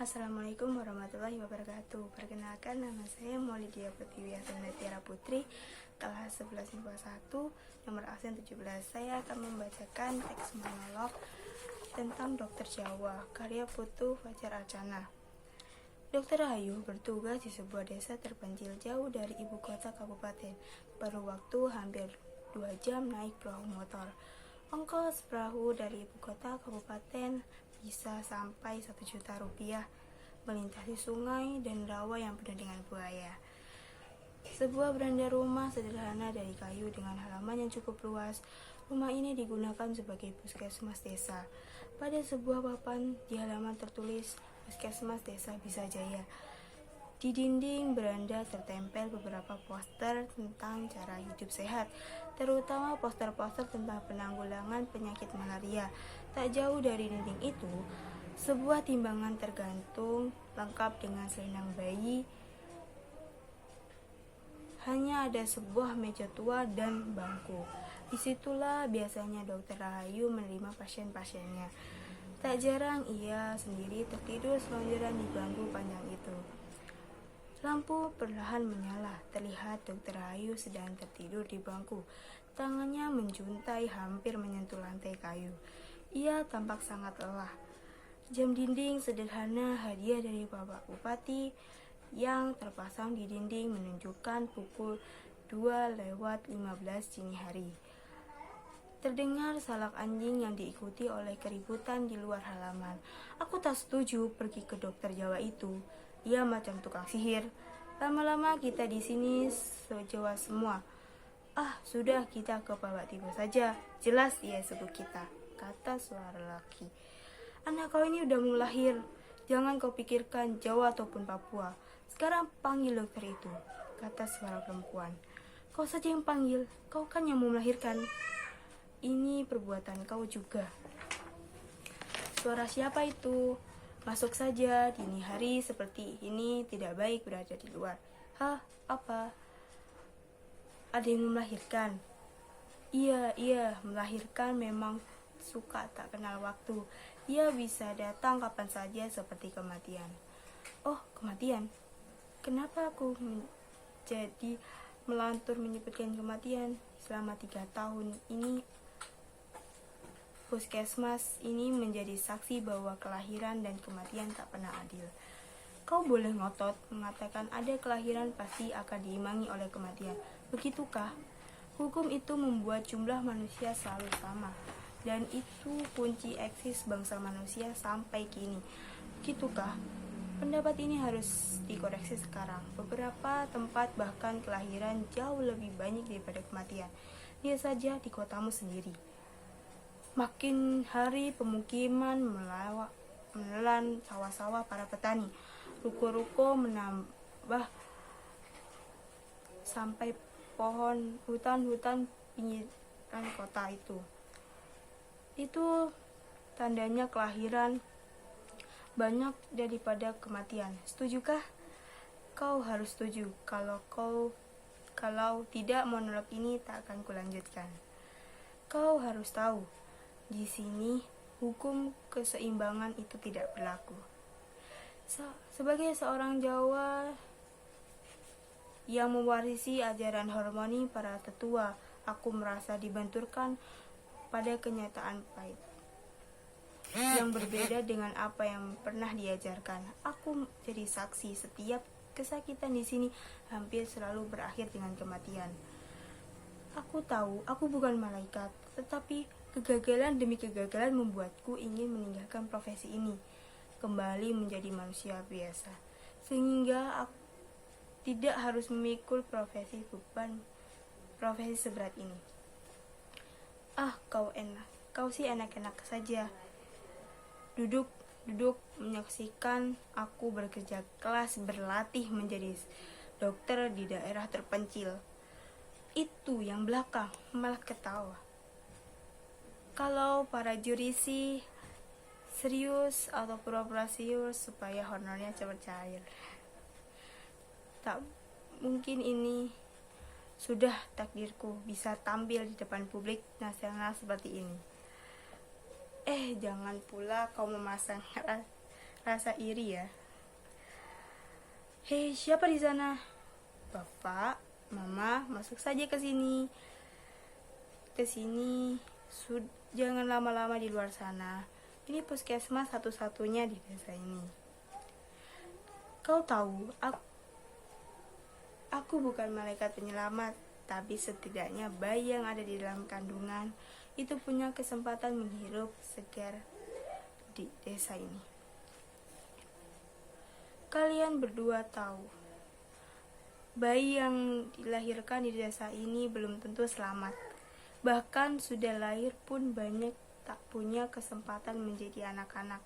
Assalamualaikum warahmatullahi wabarakatuh. Perkenalkan, nama saya Maulidia Pertiwi Tiara Putri, kelas 11 MIPA 1, nomor absen 17. Saya akan membacakan teks monolog tentang Dokter Jawa, karya Putu Fajar Arcana. Dr. Ayu bertugas di sebuah desa terpencil jauh dari ibu kota kabupaten. Perlu waktu hampir 2 jam naik perahu motor. Ongkos perahu dari ibu kota kabupaten bisa sampai 1 juta rupiah, melintasi sungai dan rawa yang penuh dengan buaya. Sebuah beranda rumah sederhana dari kayu dengan halaman yang cukup luas. Rumah ini digunakan sebagai puskesmas desa. Pada sebuah papan di halaman tertulis Puskesmas Desa Bisa Jaya. Di dinding beranda tertempel beberapa poster tentang cara hidup sehat, terutama poster-poster tentang penanggulangan penyakit malaria. Tak jauh dari dinding itu, sebuah timbangan tergantung lengkap dengan selendang bayi. Hanya ada sebuah meja tua dan bangku. Disitulah biasanya Dokter Rahayu menerima pasien-pasiennya. Tak jarang ia sendiri tertidur selonjoran di bangku panjang itu. Lampu perlahan menyala, terlihat Dokter Rahayu sedang tertidur di bangku. Tangannya menjuntai hampir menyentuh lantai kayu. Ia tampak sangat lelah. Jam dinding sederhana hadiah dari Bapak Bupati yang terpasang di dinding menunjukkan pukul 2:15 dini hari. Terdengar salak anjing yang diikuti oleh keributan di luar halaman. Aku tak setuju pergi ke Dokter Jawa itu. Ia macam tukang sihir. Lama-lama kita di sini sejawa semua. Ah, sudah, kita ke Bapak Tibo saja. Jelas dia suku kita, kata suara laki. Anak kau ini udah mau lahir. Jangan kau pikirkan Jawa ataupun Papua. Sekarang panggil dokter itu, kata suara perempuan. Kau saja yang panggil, kau kan yang mau melahirkan. Ini perbuatan kau juga. Suara siapa itu? Masuk saja, dini hari seperti ini tidak baik berada di luar. Hah, apa? Ada yang melahirkan? Iya, melahirkan memang suka tak kenal waktu. Ia bisa datang kapan saja seperti kematian. Oh, kematian? Kenapa aku jadi melantur menyebutkan kematian? Selama 3 tahun ini puskesmas ini menjadi saksi bahwa kelahiran dan kematian tak pernah adil. Kau boleh ngotot mengatakan ada kelahiran pasti akan diimbangi oleh kematian. Begitukah? Hukum itu membuat jumlah manusia selalu sama, dan itu kunci eksis bangsa manusia sampai kini. Begitukah? Pendapat ini harus dikoreksi sekarang. Beberapa tempat bahkan kelahiran jauh lebih banyak daripada kematian. Lihat saja di kotamu sendiri. Makin hari pemukiman menelan sawah-sawah para petani. Ruko-ruko menambah sampai pohon hutan-hutan pinggiran kota itu. Itu tandanya kelahiran banyak daripada kematian. Setujukah? Kau harus setuju. Kalau tidak, monolog ini tak akan kulanjutkan. Kau harus tahu, di sini hukum keseimbangan itu tidak berlaku. Sebagai seorang Jawa yang mewarisi ajaran harmoni para tetua, aku merasa dibenturkan pada kenyataan pahit yang berbeda dengan apa yang pernah diajarkan. Aku jadi saksi setiap kesakitan di sini hampir selalu berakhir dengan kematian. Aku tahu aku bukan malaikat, tetapi kegagalan demi kegagalan membuatku ingin meninggalkan profesi ini, kembali menjadi manusia biasa, sehingga aku tidak harus memikul profesi seberat ini. Ah, kau sih enak-enak saja. Duduk menyaksikan aku bekerja keras berlatih menjadi dokter di daerah terpencil. Itu yang belakang malah ketawa. Kalau para jurisi serius atau pura-pura serius supaya honornya cepat cair. Tak mungkin ini sudah takdirku bisa tampil di depan publik nasional seperti ini. Jangan pula kau memasang rasa iri ya. Hei, siapa di sana? Bapak, Mama, masuk saja ke sini. Jangan lama-lama di luar sana. Ini puskesmas satu-satunya di desa ini. Kau tahu, aku bukan malaikat penyelamat, tapi setidaknya bayi yang ada di dalam kandungan itu punya kesempatan menghirup segar di desa ini. Kalian berdua tahu, bayi yang dilahirkan di desa ini belum tentu selamat. Bahkan sudah lahir pun banyak tak punya kesempatan menjadi anak-anak.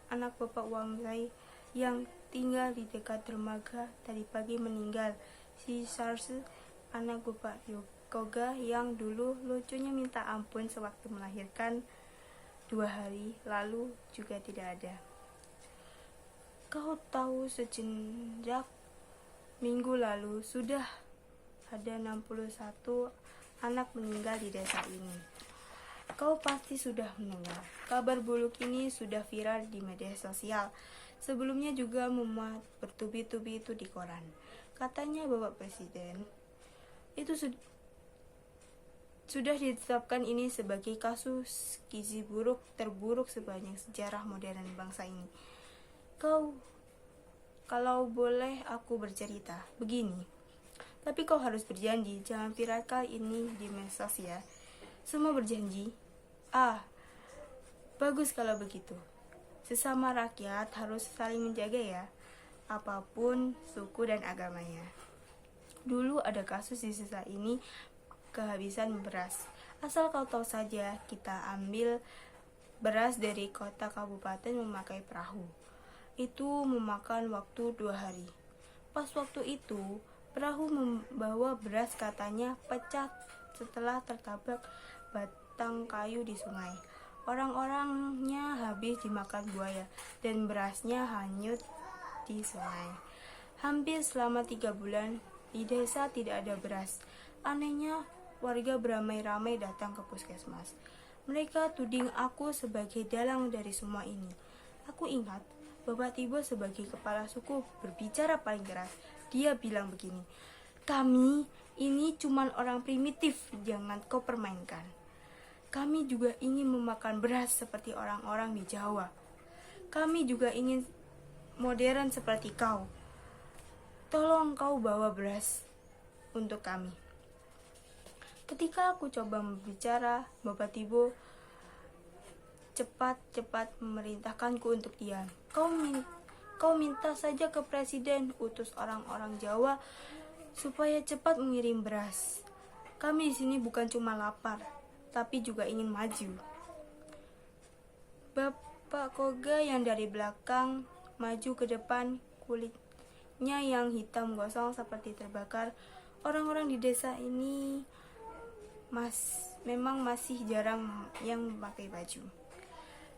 Anak Bapak Wangzai yang tinggal di dekat dermaga tadi pagi meninggal. Si Sars, anak Bapak Koga yang dulu lucunya minta ampun sewaktu melahirkan 2 hari lalu juga tidak ada. Kau tahu sejak minggu lalu sudah ada 61 anak meninggal di desa ini. Kau pasti sudah mendengar. Kabar buruk ini sudah viral di media sosial. Sebelumnya juga memuat bertubi-tubi itu di koran. Katanya Bapak Presiden itu sudah ditetapkan ini sebagai kasus gizi buruk terburuk sepanjang sejarah modern bangsa ini. Kalau boleh aku bercerita begini. Tapi kau harus berjanji, jangan viralkan ini di medsos ya. Semua berjanji? Bagus kalau begitu. Sesama rakyat harus saling menjaga ya, apapun suku dan agamanya. Dulu ada kasus di desa ini kehabisan beras. Asal kau tahu saja, kita ambil beras dari kota kabupaten memakai perahu. Itu memakan waktu 2 hari. Pas waktu itu, perahu membawa beras katanya pecah setelah tertabrak batang kayu di sungai. Orang-orangnya habis dimakan buaya dan berasnya hanyut di sungai. Hampir selama 3 bulan di desa tidak ada beras. Anehnya warga beramai-ramai datang ke puskesmas. Mereka tuding aku sebagai dalang dari semua ini. Aku ingat Bapak Tibo sebagai kepala suku berbicara paling keras. Dia bilang begini, kami ini cuman orang primitif, jangan kau permainkan. Kami juga ingin memakan beras seperti orang-orang di Jawa. Kami juga ingin modern seperti kau. Tolong kau bawa beras untuk kami. Ketika aku coba berbicara, Bapak Tibo cepat-cepat memerintahkanku untuk diam. Kau minta saja ke presiden, utus orang-orang Jawa supaya cepat mengirim beras. Kami di sini bukan cuma lapar, tapi juga ingin maju. Bapak Koga yang dari belakang maju ke depan, kulitnya yang hitam gosong seperti terbakar. Orang-orang di desa ini memang masih jarang yang memakai baju.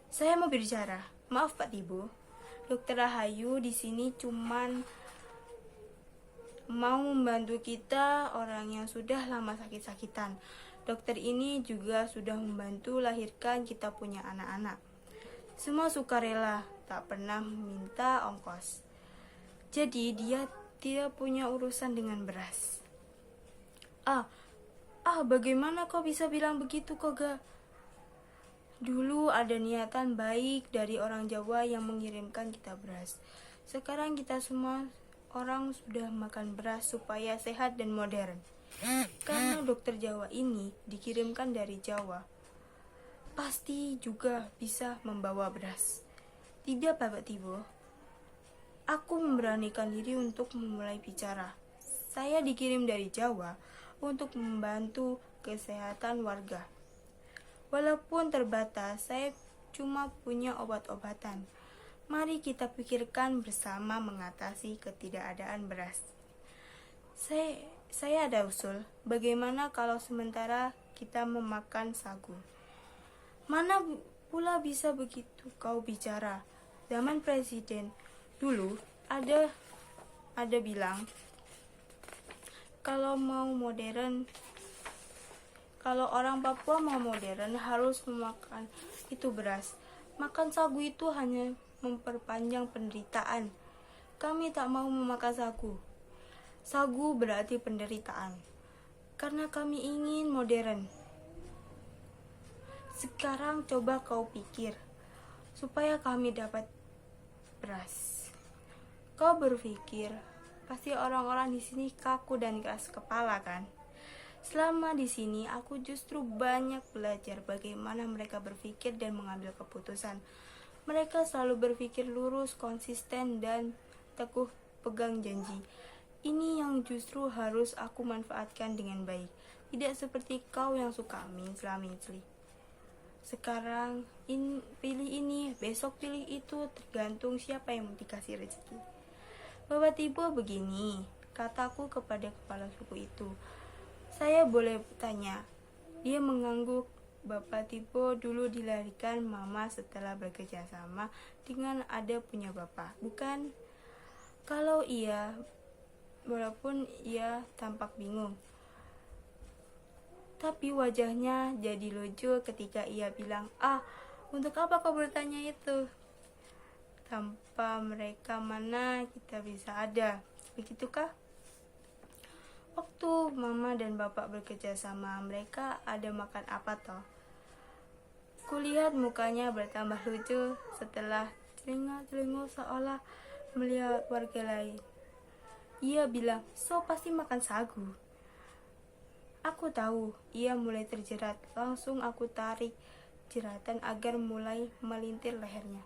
Saya mau bicara. Maaf Pak Tibo. Dokter Rahayu di sini cuman mau membantu kita orang yang sudah lama sakit-sakitan. Dokter ini juga sudah membantu lahirkan kita punya anak-anak. Semua sukarela, tak pernah minta ongkos. Jadi dia tidak punya urusan dengan beras. Bagaimana kau bisa bilang begitu, Koga? Dulu ada niatan baik dari orang Jawa yang mengirimkan kita beras. Sekarang kita semua orang sudah makan beras supaya sehat dan modern. Karena dokter Jawa ini dikirimkan dari Jawa, pasti juga bisa membawa beras. Tidak, Bapak Tibo. Aku memberanikan diri untuk memulai bicara. Saya dikirim dari Jawa untuk membantu kesehatan warga. Walaupun terbatas, saya cuma punya obat-obatan. Mari kita pikirkan bersama mengatasi ketidakadaan beras. Saya ada usul. Bagaimana kalau sementara kita memakan sagu? Mana pula bisa begitu kau bicara? Zaman presiden dulu ada bilang kalau orang Papua mau modern harus memakan itu beras. Makan sagu itu hanya memperpanjang penderitaan. Kami tak mau memakan sagu. Sagu berarti penderitaan. Karena kami ingin modern. Sekarang coba kau pikir, supaya kami dapat beras. Kau berpikir, pasti orang-orang di sini kaku dan keras kepala kan? Selama di sini, aku justru banyak belajar bagaimana mereka berpikir dan mengambil keputusan. Mereka selalu berpikir lurus, konsisten, dan teguh pegang janji. Ini yang justru harus aku manfaatkan dengan baik. Tidak seperti kau yang suka mencela-menceli. Sekarang pilih ini, besok pilih itu, tergantung siapa yang dikasih rezeki. Bapak Tibo begini, kataku kepada kepala suku itu. Saya boleh bertanya? Dia mengangguk. Bapak Tibo dulu dilahirkan mama setelah bekerja sama dengan ada punya bapak, bukan? Kalau iya, walaupun ia tampak bingung, tapi wajahnya jadi lucu ketika ia bilang, untuk apa kau bertanya itu? Tanpa mereka mana kita bisa ada, begitukah? Waktu mama dan bapak bekerja sama, mereka ada makan apa toh? Kulihat mukanya bertambah lucu setelah telinga-telinga seolah melihat warga lain. Ia bilang, so pasti makan sagu. Aku tahu, ia mulai terjerat. Langsung aku tarik jeratan agar mulai melintir lehernya.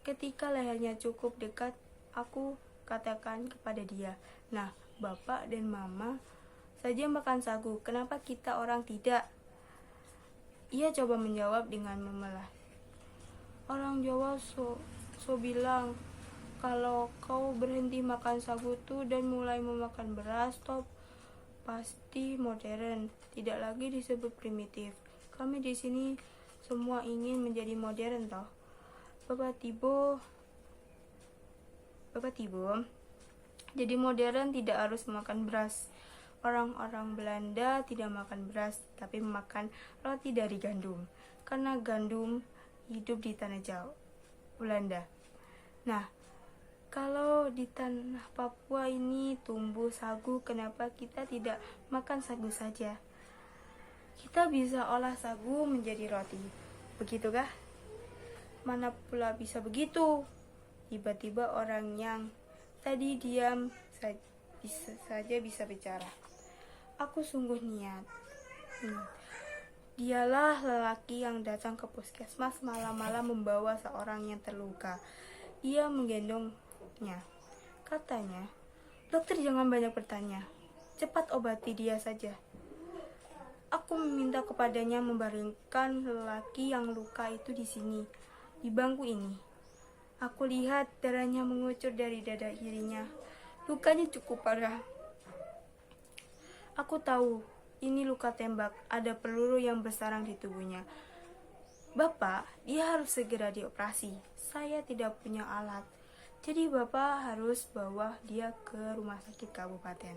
Ketika lehernya cukup dekat, aku katakan kepada dia, nah, bapak dan mama saja makan sagu, kenapa kita orang tidak? Ia coba menjawab dengan memelas. Orang Jawa so bilang, kalau kau berhenti makan sagu tuh dan mulai memakan beras, top pasti modern, tidak lagi disebut primitif. Kami di sini semua ingin menjadi modern toh. Bapak Tibo, jadi modern tidak harus makan beras. Orang-orang Belanda tidak makan beras, tapi makan roti dari gandum. Karena gandum hidup di tanah Jawa, Belanda. Nah, kalau di tanah Papua ini tumbuh sagu, kenapa kita tidak makan sagu saja? Kita bisa olah sagu menjadi roti. Begitukah? Mana pula bisa begitu? Tiba-tiba orang yang tadi diam saja bisa bicara. Aku sungguh niat. Dialah lelaki yang datang ke puskesmas malam-malam membawa seorang yang terluka. Ia menggendongnya. Katanya, dokter jangan banyak bertanya. Cepat obati dia saja. Aku meminta kepadanya membaringkan lelaki yang luka itu di sini, di bangku ini. Aku lihat darahnya mengucur dari dada kirinya. Lukanya cukup parah. Aku tahu, ini luka tembak, ada peluru yang bersarang di tubuhnya. Bapak, dia harus segera dioperasi. Saya tidak punya alat. Jadi Bapak harus bawa dia ke rumah sakit kabupaten.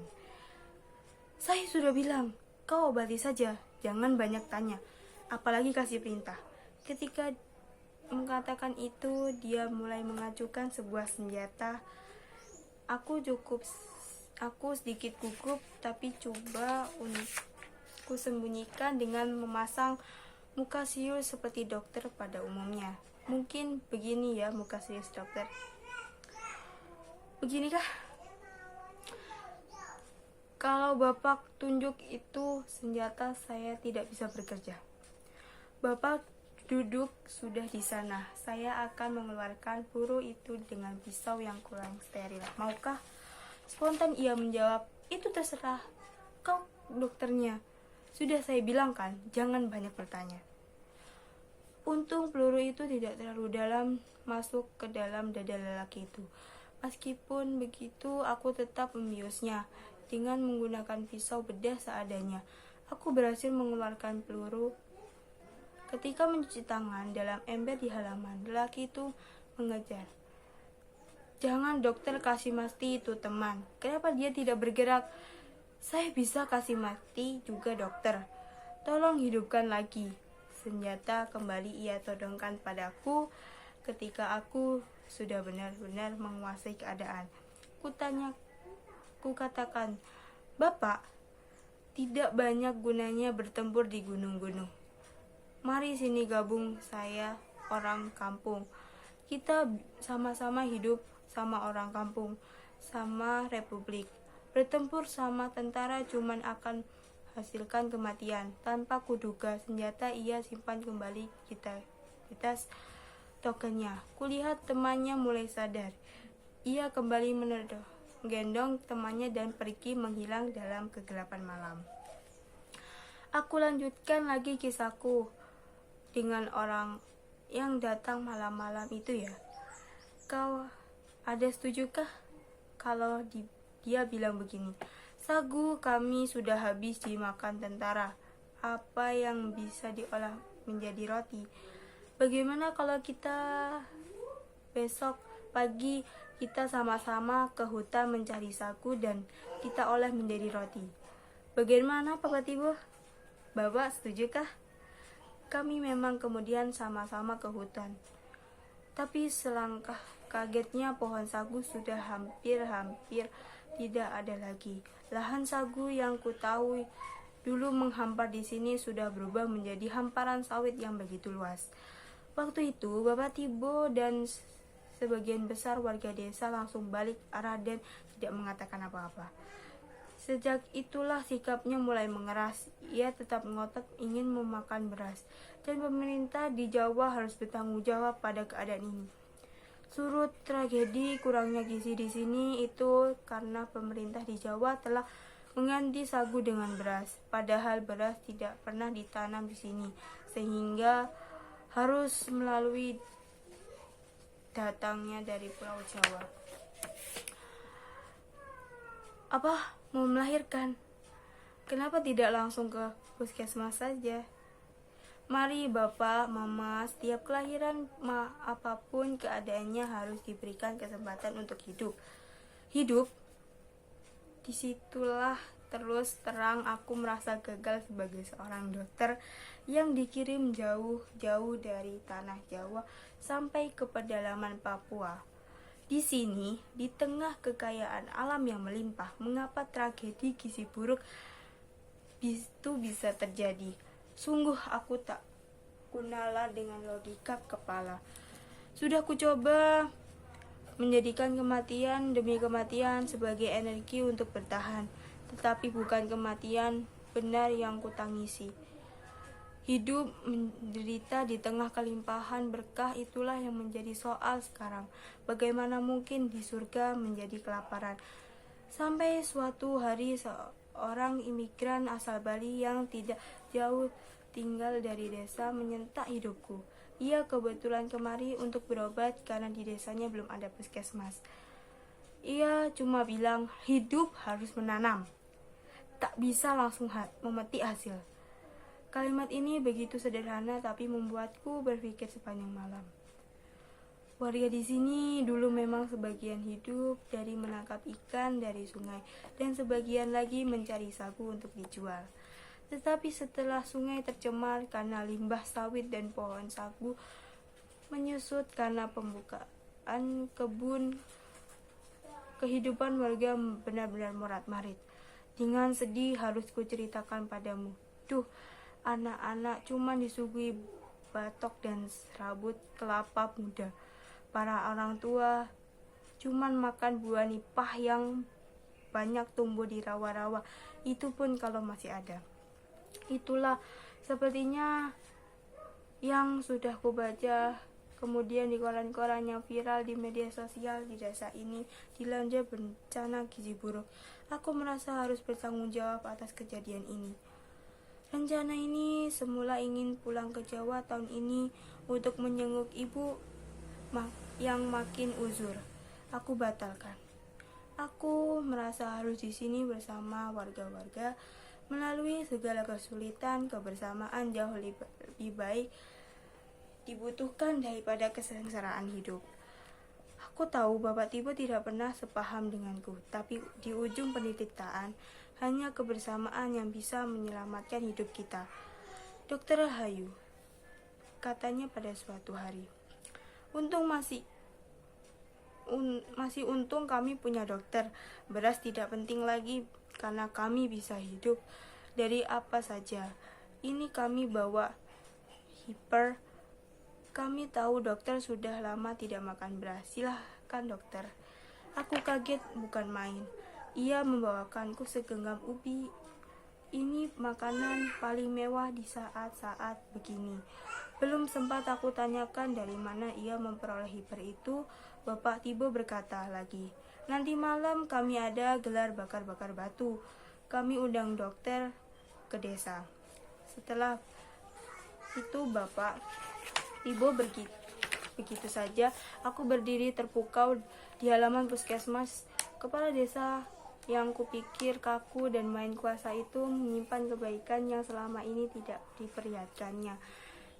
Saya sudah bilang, kau obati saja, jangan banyak tanya, apalagi kasih perintah. Ketika mengatakan itu, dia mulai mengacukan sebuah senjata. Aku sedikit gugup, tapi coba ku sembunyikan dengan memasang muka serius seperti dokter pada umumnya. Mungkin begini ya muka serius dokter. Beginikah? Kalau Bapak tunjuk itu senjata, saya tidak bisa bekerja. Bapak duduk sudah di sana. Saya akan mengeluarkan peluru itu dengan pisau yang kurang steril. Maukah? Spontan ia menjawab, itu terserah. Kau dokternya. Sudah saya bilang kan, jangan banyak bertanya. Untung peluru itu tidak terlalu dalam masuk ke dalam dada lelaki itu. Meskipun begitu, aku tetap membiusnya dengan menggunakan pisau bedah seadanya. Aku berhasil mengeluarkan peluru. Ketika mencuci tangan dalam ember di halaman, lelaki itu mengejar. Jangan dokter kasih mati itu teman. Kenapa dia tidak bergerak? Saya bisa kasih mati juga dokter. Tolong hidupkan lagi. senjata kembali ia todongkan padaku ketika aku sudah benar-benar menguasai keadaan. Kukatakan, "Bapak, tidak banyak gunanya bertempur di gunung-gunung. Mari sini gabung, saya orang kampung. Kita sama-sama hidup sama orang kampung, sama republik. Bertempur sama tentara cuman akan hasilkan kematian." Tanpa kuduga, senjata ia simpan kembali di tas tokennya. Kulihat temannya mulai sadar. Ia kembali menggendong temannya dan pergi menghilang dalam kegelapan malam. Aku lanjutkan lagi kisahku dengan orang yang datang malam-malam itu ya. Kau ada setujukah kalau dia bilang begini, "Sagu kami sudah habis dimakan tentara. Apa yang bisa diolah menjadi roti? Bagaimana kalau kita besok pagi kita sama-sama ke hutan mencari sagu dan kita olah menjadi roti? Bagaimana Bapak Tibo? Bapak setujukah?" Kami memang kemudian sama-sama ke hutan. Tapi selangkah kagetnya pohon sagu sudah hampir tidak ada lagi. Lahan sagu yang kutahui dulu menghampar di sini sudah berubah menjadi hamparan sawit yang begitu luas. Waktu itu Bapak Tibo dan sebagian besar warga desa langsung balik arah dan tidak mengatakan apa-apa. Sejak itulah sikapnya mulai mengeras. Ia tetap ngotot ingin memakan beras, dan pemerintah di Jawa harus bertanggung jawab pada keadaan ini. Surut tragedi kurangnya gizi di sini itu karena pemerintah di Jawa telah mengganti sagu dengan beras, padahal beras tidak pernah ditanam di sini, sehingga harus melalui datangnya dari Pulau Jawa. Apa? Mau melahirkan? Kenapa tidak langsung ke puskesmas saja? Mari Bapak, Mama, setiap kelahiran apapun keadaannya harus diberikan kesempatan untuk hidup. Hidup? Disitulah terus terang aku merasa gagal sebagai seorang dokter yang dikirim jauh-jauh dari tanah Jawa sampai ke pedalaman Papua. Di sini, di tengah kekayaan alam yang melimpah, mengapa tragedi gizi buruk itu bisa terjadi? Sungguh aku tak kunala dengan logika kepala. Sudah kucoba menjadikan kematian demi kematian sebagai energi untuk bertahan, tetapi bukan kematian benar yang kutangisi. Hidup menderita di tengah kelimpahan berkah itulah yang menjadi soal sekarang. Bagaimana mungkin di surga menjadi kelaparan? Sampai suatu hari seorang imigran asal Bali yang tidak jauh tinggal dari desa menyentak hidupku. Ia kebetulan kemari untuk berobat karena di desanya belum ada puskesmas. Ia cuma bilang, hidup harus menanam, tak bisa langsung memetik hasil. Kalimat ini begitu sederhana tapi membuatku berpikir sepanjang malam. Warga di sini dulu memang sebagian hidup dari menangkap ikan dari sungai dan sebagian lagi mencari sagu untuk dijual. Tetapi setelah sungai tercemar karena limbah sawit dan pohon sagu menyusut karena pembukaan kebun, kehidupan warga benar-benar morat-marit. Dengan sedih harus kuceritakan padamu. Duh, anak-anak cuma disuguhi batok dan serabut kelapa muda. Para orang tua cuma makan buah nipah yang banyak tumbuh di rawa-rawa. Itu pun kalau masih ada. Itulah sepertinya yang sudah kubaca kemudian di koran-koran yang viral di media sosial di desa ini dilanda bencana gizi buruk. Aku merasa harus bertanggung jawab atas kejadian ini. Rencana ini semula ingin pulang ke Jawa tahun ini untuk menjenguk ibu yang makin uzur. Aku batalkan. Aku merasa harus di sini bersama warga-warga melalui segala kesulitan. Kebersamaan jauh lebih baik dibutuhkan daripada kesengsaraan hidup. Aku tahu Bapak Tibo tidak pernah sepaham denganku, tapi di ujung penderitaan hanya kebersamaan yang bisa menyelamatkan hidup kita. Dokter Rahayu, katanya pada suatu hari. Masih untung kami punya dokter. Beras tidak penting lagi karena kami bisa hidup dari apa saja. Ini kami bawa hiper. Kami tahu dokter sudah lama tidak makan beras. Silahkan dokter. Aku kaget bukan main. Ia membawakanku segenggam ubi. Ini makanan paling mewah di saat-saat begini. Belum sempat aku tanyakan dari mana ia memperoleh hiper itu, Bapak Tibo berkata lagi, nanti malam kami ada gelar bakar-bakar batu. Kami undang dokter ke desa. Setelah itu Bapak Tibo begitu saja. Aku berdiri terpukau di halaman puskesmas. Kepala desa yang kupikir kaku dan main kuasa itu menyimpan kebaikan yang selama ini tidak diperlihatkannya.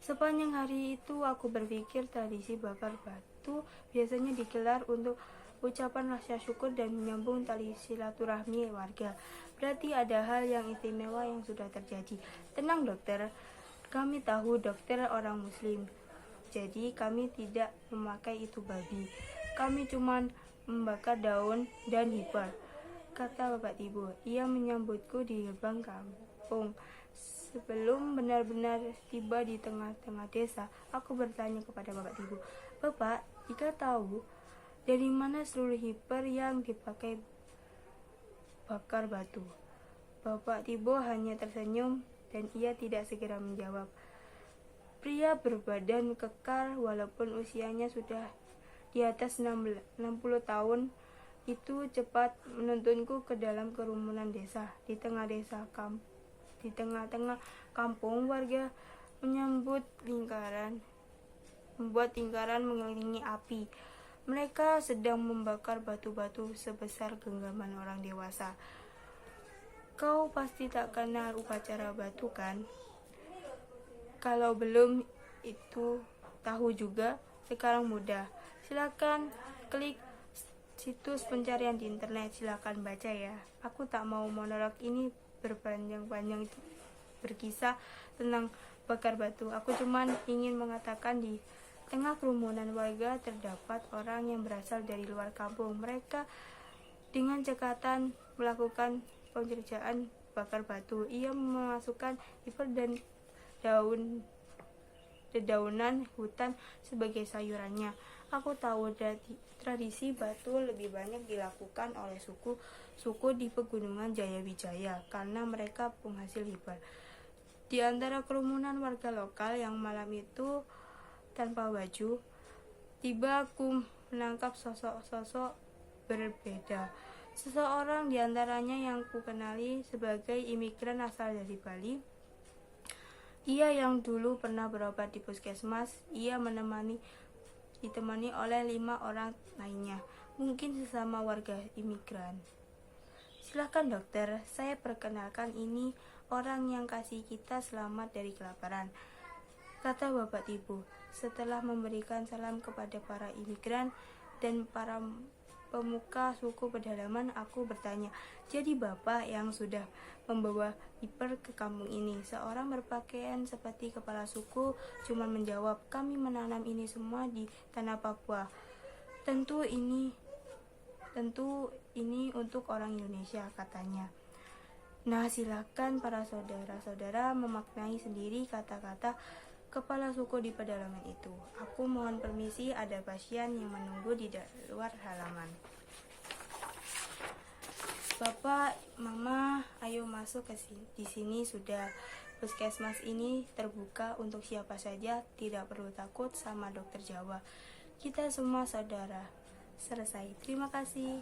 Sepanjang hari itu aku berpikir tradisi bakar batu biasanya digelar untuk ucapan rasa syukur dan menyambung tali silaturahmi warga. Berarti ada hal yang istimewa yang sudah terjadi. Tenang dokter, kami tahu dokter orang muslim, jadi kami tidak memakai itu babi. Kami cuma membakar daun dan hiper, kata Bapak Tibo. Ia menyambutku di gerbang kampung. Sebelum benar-benar tiba di tengah-tengah desa, aku bertanya kepada Bapak Tibo, Bapak, jika tahu dari mana seluruh hiper yang dipakai bakar batu? Bapak Tibo hanya tersenyum dan ia tidak segera menjawab. Pria berbadan kekar walaupun usianya sudah di atas 60 tahun itu cepat menuntunku ke dalam kerumunan desa. Di tengah-tengah kampung, warga membuat lingkaran mengelilingi api. Mereka sedang membakar batu-batu sebesar genggaman orang dewasa. Kau pasti tak kenal upacara batu kan? Kalau belum itu tahu juga, sekarang mudah. Silakan klik situs pencarian di internet, silakan baca ya. Aku tak mau monolog ini berpanjang-panjang berkisah tentang bakar batu. Aku cuma ingin mengatakan di tengah kerumunan warga terdapat orang yang berasal dari luar kampung. Mereka dengan cekatan melakukan pengerjaan bakar batu. Ia memasukkan hiper dan dedaunan hutan sebagai sayurannya. Aku tahu tradisi batu lebih banyak dilakukan oleh suku di pegunungan Jayawijaya karena mereka penghasil hiper. Di antara kerumunan warga lokal yang malam itu tanpa baju, tiba aku menangkap sosok-sosok berbeda. Seseorang di antaranya yang kukenali sebagai imigran asal dari Bali. Ia yang dulu pernah berobat di puskesmas. Ia ditemani oleh 5 orang lainnya, mungkin sesama warga imigran. Silakan dokter, saya perkenalkan, ini orang yang kasih kita selamat dari kelaparan, kata Bapak Tibo. Setelah memberikan salam kepada para imigran dan para pemuka suku pedalaman, aku bertanya, jadi Bapak yang sudah membawa hiper ke kampung ini? Seorang berpakaian seperti kepala suku cuma menjawab, kami menanam ini semua di tanah Papua. Tentu ini untuk orang Indonesia, katanya. Nah, silakan para saudara-saudara memaknai sendiri kata-kata kepala suku di pedalaman itu. Aku mohon permisi, ada pasien yang menunggu di luar halaman. Bapak, Mama, ayo masuk ke sini. Di sini sudah. Puskesmas ini terbuka untuk siapa saja, tidak perlu takut sama dokter Jawa. Kita semua saudara. Selesai. Terima kasih.